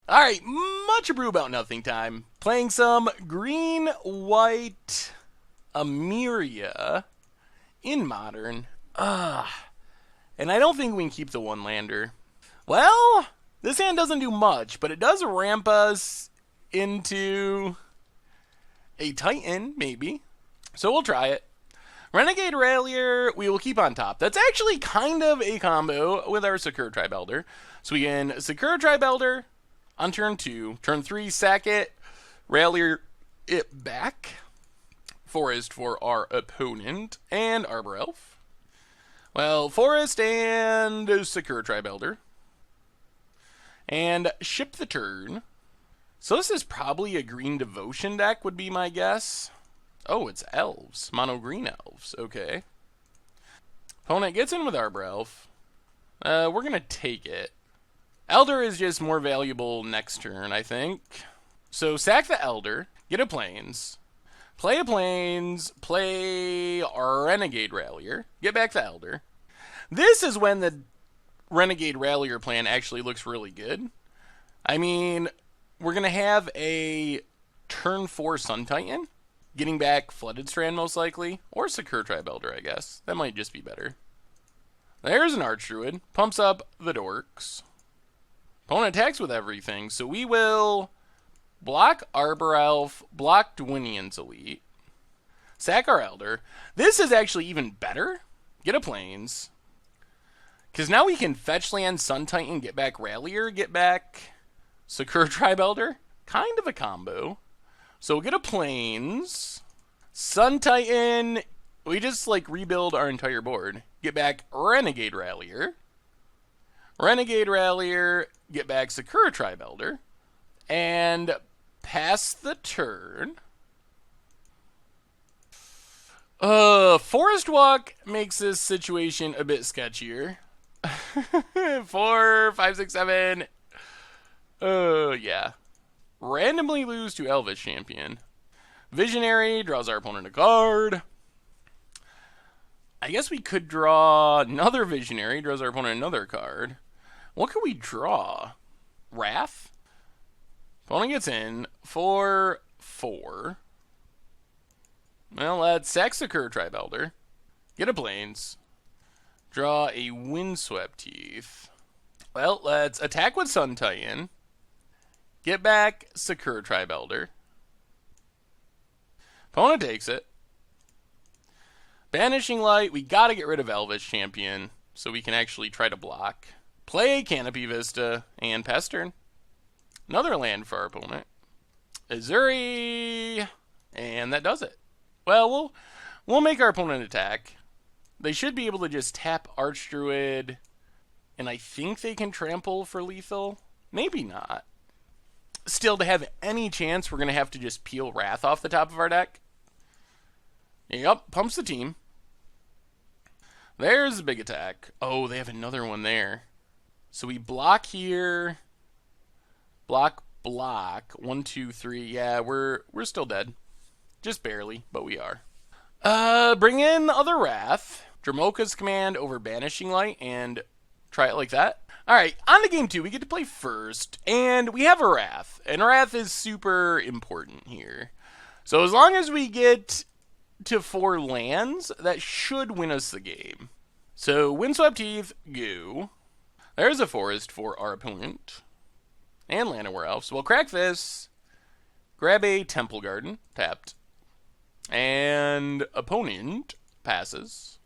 Alright, much Abrew about nothing time. Playing some green-white Emeria in Modern. And I don't think we can keep the one-lander. Well, this hand doesn't do much, but it does ramp us into a Titan, maybe. So we'll try it. Renegade Rallier, we will keep on top. That's actually kind of a combo with our Secure Tribe Elder. So we can Secure Tribe Elder on turn 2. Turn 3, sack it. Rallier it back. Forest for our opponent. And Arbor Elf. Well, Forest and Secure Tribe Elder. And ship the turn. So this is probably a green devotion deck, would be my guess. Oh, it's Elves. Mono green Elves. Okay. Opponent gets in with Arbor Elf. We're going to take it. Elder is just more valuable next turn, I think. So sack the Elder. Get a Plains. Play a Plains. Play our Renegade Rallier. Get back the Elder. This is when the Renegade Rallier plan actually looks really good. I mean, we're going to have a turn 4 Sun Titan. Getting back Flooded Strand, most likely. Or Secure Tribe Elder, I guess. That might just be better. There's an Archdruid. Pumps up the Dorks. Opponent attacks with everything. So we will block Arbor Elf. Block Dwinian's Elite. Sack our Elder. This is actually even better. Get a Plains. Because now we can fetch land Sun Titan, get back Rallier, get back Secure Tribe Elder. Kind of a combo. So we'll get a Plains. Sun Titan. We just rebuild our entire board. Get back Renegade Rallier. Renegade Rallier. Get back Secure Tribe Elder. And pass the turn. Forest Walk makes this situation a bit sketchier. 4, 5, 6, 7. Yeah. Randomly lose to Elvis Champion. Visionary draws our opponent a card. I guess we could draw another Visionary, draws our opponent another card. What could we draw? Wrath? Opponent gets in for 4. Well, let's sack Secure Tribe Elder. Get a Plains. Draw a Windswept Teeth. Well, let's attack with Sun Titan. Get back Secure Tribe Elder. Opponent takes it. Banishing Light. We gotta get rid of Elvis Champion so we can actually try to block. Play Canopy Vista and pass turn. Another land for our opponent. Azuri. And that does it. Well, we'll make our opponent attack. They should be able to just tap Archdruid. And I think they can trample for lethal. Maybe not. Still, to have any chance, we're going to have to just peel Wrath off the top of our deck. Yep, pumps the team. There's a big attack. Oh, they have another one there. So we block here. Block. 1, 2, 3. Yeah, we're still dead. Just barely, but we are. Bring in the other Wrath. Dramoka's command over Banishing Light and try it like that. Alright, on to game 2. We get to play first, and we have a Wrath. And Wrath is super important here. So as long as we get to 4 lands, that should win us the game. So Windswept Teeth, go. There's a Forest for our opponent. And Llanowar Elves. We'll crack this. Grab a Temple Garden, tapped. And opponent passes.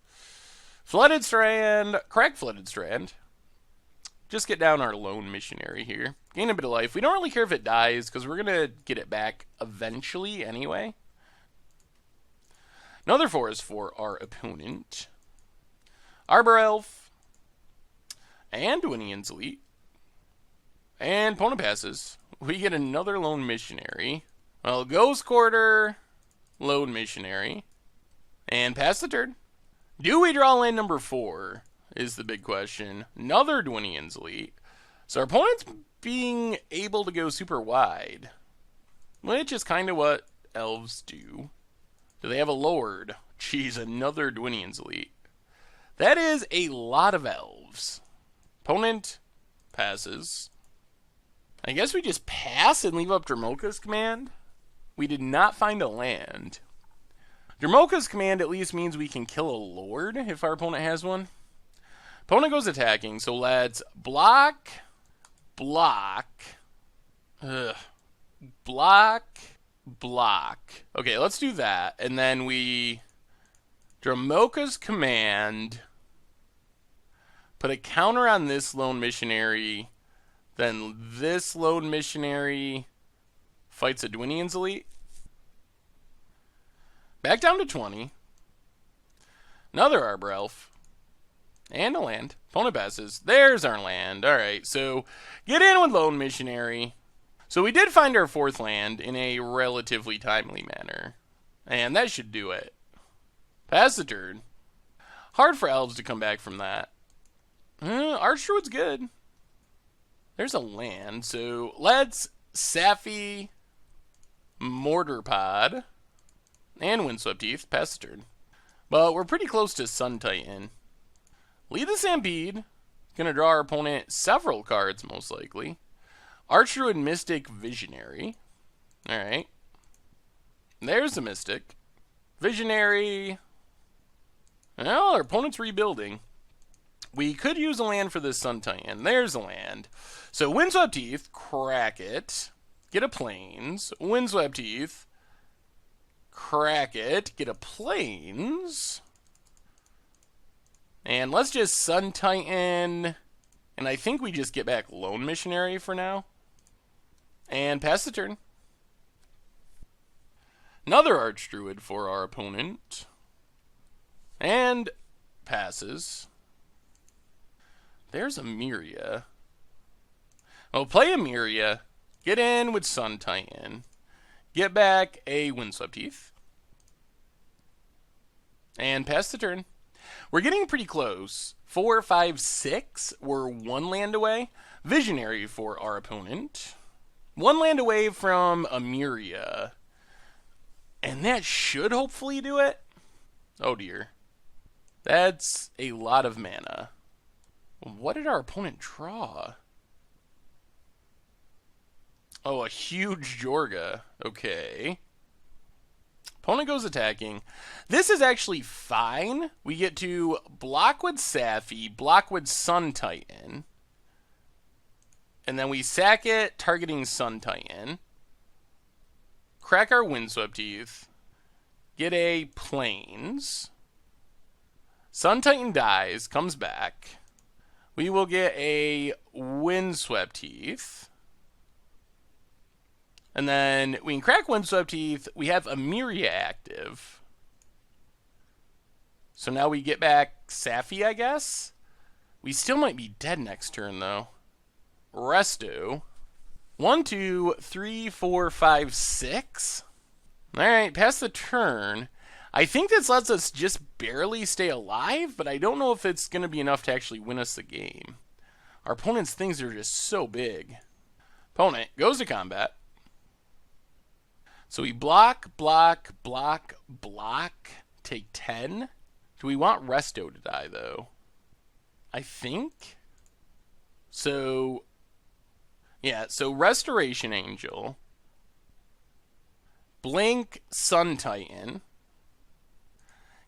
Flooded Strand, crack Flooded Strand. Just get down our Lone Missionary here. Gain a bit of life. We don't really care if it dies, because we're going to get it back eventually anyway. Another Forest for our opponent. Arbor Elf. And Dwinian's Elite. And opponent passes. We get another Lone Missionary. Well, Ghost Quarter, Lone Missionary. And pass the turn. Do we draw land number 4? Is the big question. Another Dwinian's Elite. So our opponent's being able to go super wide. Which is kind of what Elves do. Do they have a Lord? Jeez, another Dwinian's Elite. That is a lot of Elves. Opponent passes. I guess we just pass and leave up Dramoka's command. We did not find a land. Dramoka's command at least means we can kill a lord if our opponent has one. Opponent goes attacking, so let's block, block, block, block. Okay, let's do that. And then we Dramoka's command, put a counter on this lone missionary, then this lone missionary fights a Dwinian's elite. Back down to 20. Another Arbor Elf. And a land. Opponent passes. There's our land. Alright, so get in with lone missionary. So we did find our fourth land in a relatively timely manner. And that should do it. Pass the turn. Hard for Elves to come back from that. Archdruid's good. There's a land, so let's Sappy Mortar Pod and Windswept Teeth. Pass the turn. But we're pretty close to Sun Titan. Lead the Stampede. Gonna draw our opponent several cards, most likely. Archdruid Mystic Visionary. Alright. There's the Mystic. Visionary. Well, our opponent's rebuilding. We could use a land for this Sun Titan. There's a land. So Windswept Teeth, crack it. Get a Plains. Windswept Teeth, crack it. Get a Plains. And let's just Sun Titan. And I think we just get back Lone Missionary for now. And pass the turn. Another Archdruid for our opponent. And passes. There's Emeria. Well, play Emeria. Get in with Sun Titan. Get back a Windswept Teeth. And pass the turn. We're getting pretty close. 4, 5, 6. We're one land away. Visionary for our opponent. One land away from Emeria. And that should hopefully do it. Oh dear. That's a lot of mana. What did our opponent draw? Oh, a huge Jorga. Okay. Opponent goes attacking. This is actually fine. We get to block with Sappy, block with Sun Titan. And then we sack it, targeting Sun Titan. Crack our Windswept Teeth. Get a Plains. Sun Titan dies, comes back. We will get a Windswept Teeth. And then we can crack Windswept Teeth. We have Emeria active. So now we get back Sappy, I guess? We still might be dead next turn, though. Resto. 1, 2, 3, 4, 5, 6. Alright, pass the turn. I think this lets us just barely stay alive, but I don't know if it's going to be enough to actually win us the game. Our opponent's things are just so big. Opponent goes to combat. So we block, block, block, block, take 10. Do we want Resto to die, though? I think. So, yeah, so Restoration Angel. Blink Sun Titan.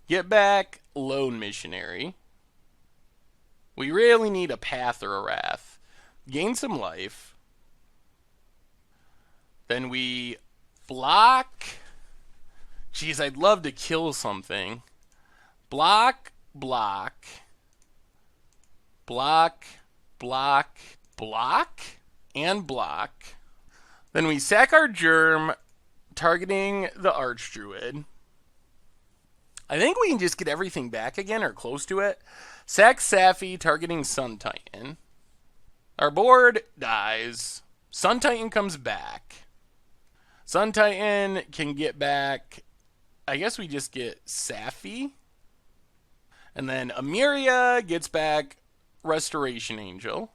Get back Lone Missionary. We really need a Path or a Wrath. Gain some life. Then we block. Jeez, I'd love to kill something. Block, block. Block, block, block, and block. Then we sack our Germ, targeting the Archdruid. I think we can just get everything back again, or close to it. Sack Sappy, targeting Sun Titan. Our board dies. Sun Titan comes back. Sun Titan can get back. I guess we just get Sappy. And then Emeria gets back Restoration Angel.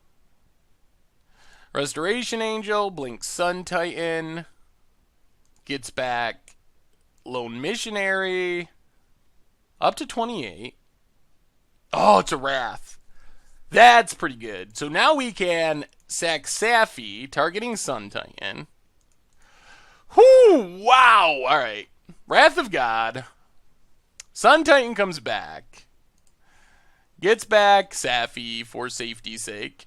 Restoration Angel blinks Sun Titan. Gets back Lone Missionary. Up to 28. Oh, it's a Wrath. That's pretty good. So now we can sack Safi, targeting Sun Titan. Whoo! Wow! Alright. Wrath of God. Sun Titan comes back. Gets back Safi for safety's sake.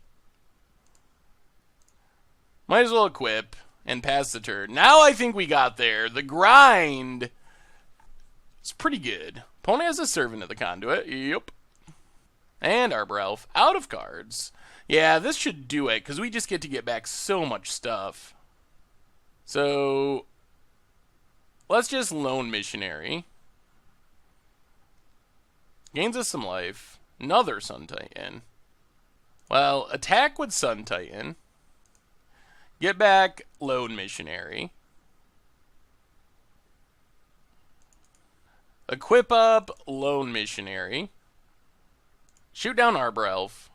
Might as well equip and pass the turn. Now I think we got there. The grind is pretty good. Opponent has a Servant of the Conduit. Yep. And Arbor Elf. Out of cards. Yeah, this should do it, because we just get to get back so much stuff. So, let's just Lone Missionary. Gains us some life. Another Sun Titan. Well, attack with Sun Titan. Get back Lone Missionary. Equip up Lone Missionary. Shoot down Arbor Elf.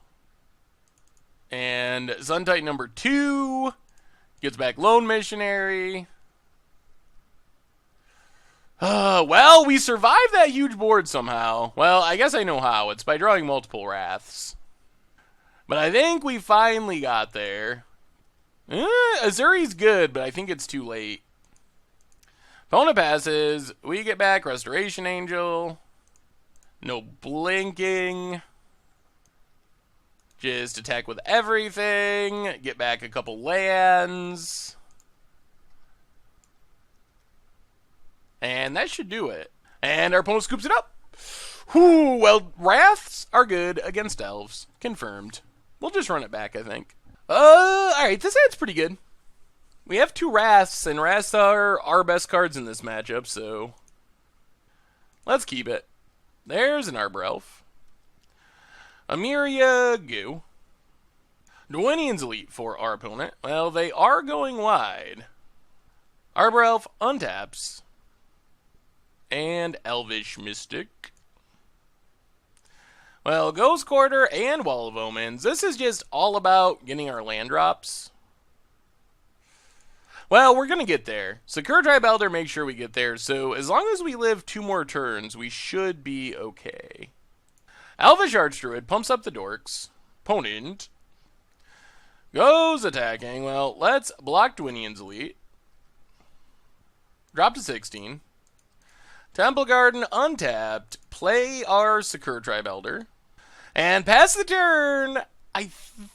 And Sun Titan number 2 gets back Lone Missionary. Well, we survived that huge board somehow. Well, I guess I know how. It's by drawing multiple Wraths. But I think we finally got there. Azuri's good, but I think it's too late. Opponent passes. We get back Restoration Angel. No blinking. Just attack with everything. Get back a couple lands. And that should do it. And our opponent scoops it up. Whew, well, Wraths are good against Elves. Confirmed. We'll just run it back, I think. Alright, this hand's pretty good. We have 2 Wraths, and Wraths are our best cards in this matchup, so let's keep it. There's an Arbor Elf. Emeria, go. Dwaynian's Elite for our opponent. Well, they are going wide. Arbor Elf untaps. And Elvish Mystic. Well, Ghost Quarter and Wall of Omens. This is just all about getting our land drops. Well, we're going to get there. Sakura Tribe Elder makes sure we get there, so as long as we live 2 more turns, we should be okay. Elvish Archdruid pumps up the dorks. Opponent goes attacking. Well, let's block Dwaynian's Elite. Drop to 16. Temple Garden untapped. Play our Sakura Tribe Elder. And pass the turn.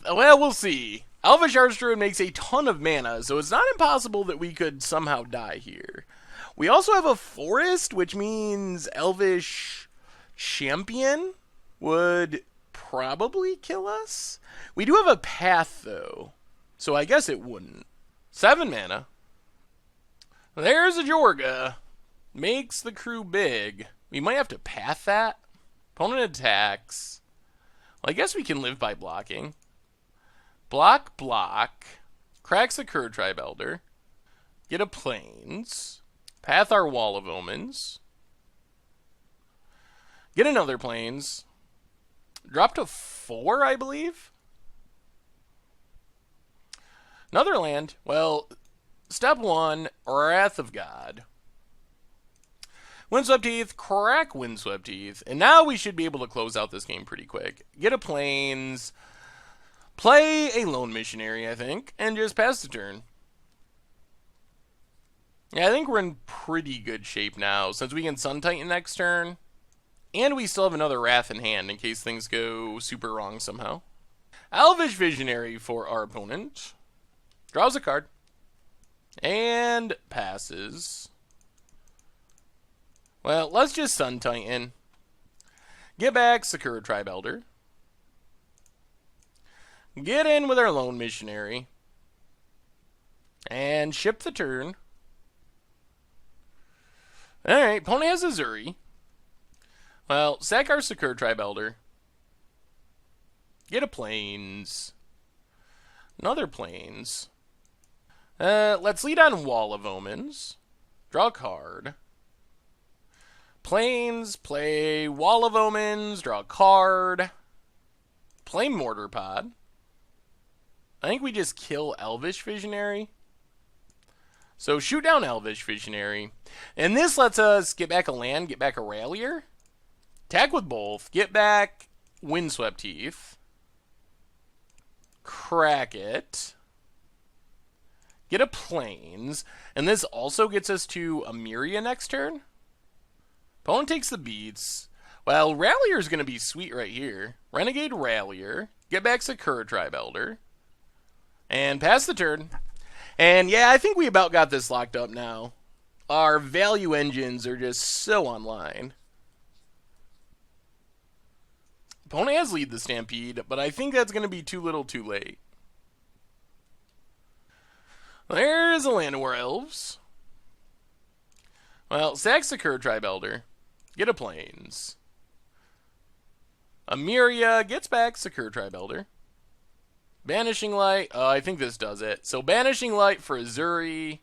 Well, we'll see. Elvish Archdruid makes a ton of mana, so it's not impossible that we could somehow die here. We also have a Forest, which means Elvish Champion would probably kill us. We do have a Path, though, so I guess it wouldn't. 7 mana. There's a Jorga. Makes the crew big. We might have to Path that. Opponent attacks. Well, I guess we can live by blocking. Block, block. Cracks the Sakura Tribe Elder. Get a Plains. Path our Wall of Omens. Get another Plains. Drop to 4, I believe. Another land. Well, step 1, Wrath of God. Windswept Teeth, crack Windswept Teeth. And now we should be able to close out this game pretty quick. Get a Plains. Play a Lone Missionary, I think, and just pass the turn. Yeah, I think we're in pretty good shape now, since we can Sun Titan next turn. And we still have another Wrath in hand, in case things go super wrong somehow. Elvish Visionary for our opponent. Draws a card. And passes. Well, let's just Sun Titan. Get back Sakura Tribe Elder. Get in with our Lone Missionary. And ship the turn. Alright, opponent has Azuri. Well, sack our Sakura Tribe Elder. Get a Plains. Another Plains. Let's lead on Wall of Omens. Draw a card. Plains, play Wall of Omens, draw a card. Play Mortar Pod. I think we just kill Elvish Visionary. So shoot down Elvish Visionary. And this lets us get back a land, get back a Rallier. Attack with both. Get back Windswept Teeth. crack it, get a plains, and this also gets us to Emeria next turn. Opponent takes the beats. Well, Rallier is going to be sweet right here. Renegade Rallier, get back Sakura Tribe Elder, and pass the turn. And yeah, I think we about got this locked up now. Our value engines are just so online. Opponent has lead the Stampede, but I think that's going to be too little too late. There's a Land of War Elves. Well, sack Sakura Tribe Elder. Get a Plains. Emeria gets back Sakura Tribe Elder. Banishing Light. Oh, I think this does it. So Banishing Light for Azuri.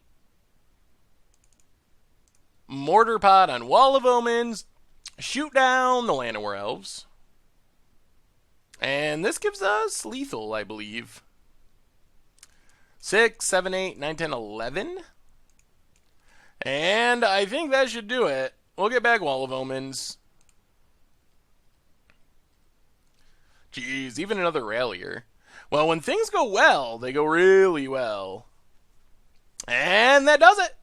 Mortar Pot on Wall of Omens. Shoot down the Land of War Elves. And this gives us lethal, I believe. 6, 7, 8, 9, 10, 11. And I think that should do it. We'll get back Wall of Omens. Jeez, even another Rallier. Well, when things go well, they go really well. And that does it.